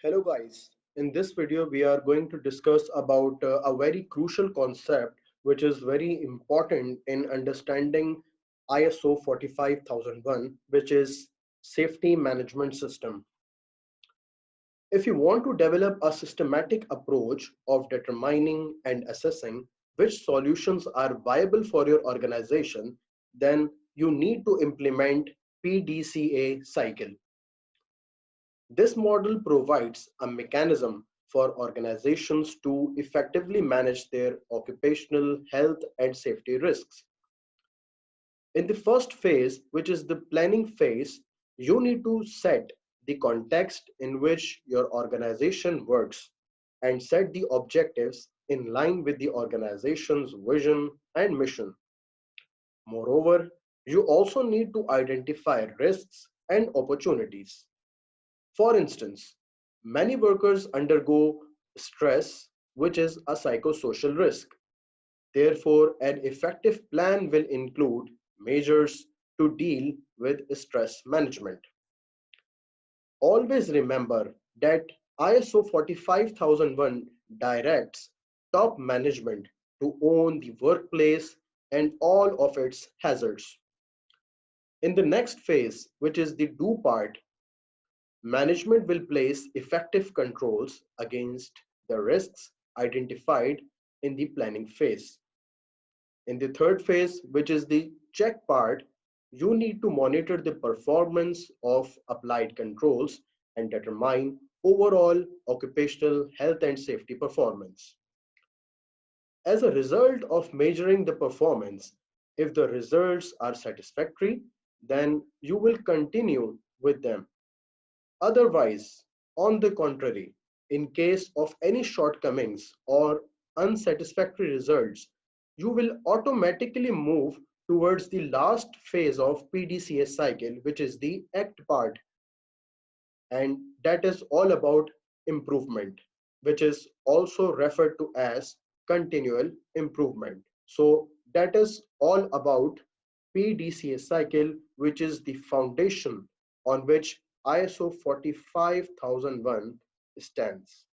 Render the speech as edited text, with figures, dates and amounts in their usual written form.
Hello guys, in this video we are going to discuss about a very crucial concept which is very important in understanding ISO 45001, which is safety management system. If you want to develop a systematic approach of determining and assessing which solutions are viable for your organization, then you need to implement PDCA cycle. This model provides a mechanism for organizations to effectively manage their occupational health and safety risks. In the first phase, which is the planning phase, you need to set the context in which your organization works and set the objectives in line with the organization's vision and mission. Moreover, you also need to identify risks and opportunities. For instance, many workers undergo stress, which is a psychosocial risk. Therefore, an effective plan will include measures to deal with stress management. Always remember that ISO 45001 directs top management to own the workplace and all of its hazards. In the next phase, which is the do part, management will place effective controls against the risks identified in the planning phase. In the third phase, which is the check part, you need to monitor the performance of applied controls and determine overall occupational health and safety performance. As a result of measuring the performance, if the results are satisfactory, then you will continue with them. Otherwise, on the contrary, in case of any shortcomings or unsatisfactory results, you will automatically move towards the last phase of PDCA cycle, which is the act part. And that is all about improvement, which is also referred to as continual improvement. So that is all about PDCA cycle, which is the foundation on which ISO 45001 stands.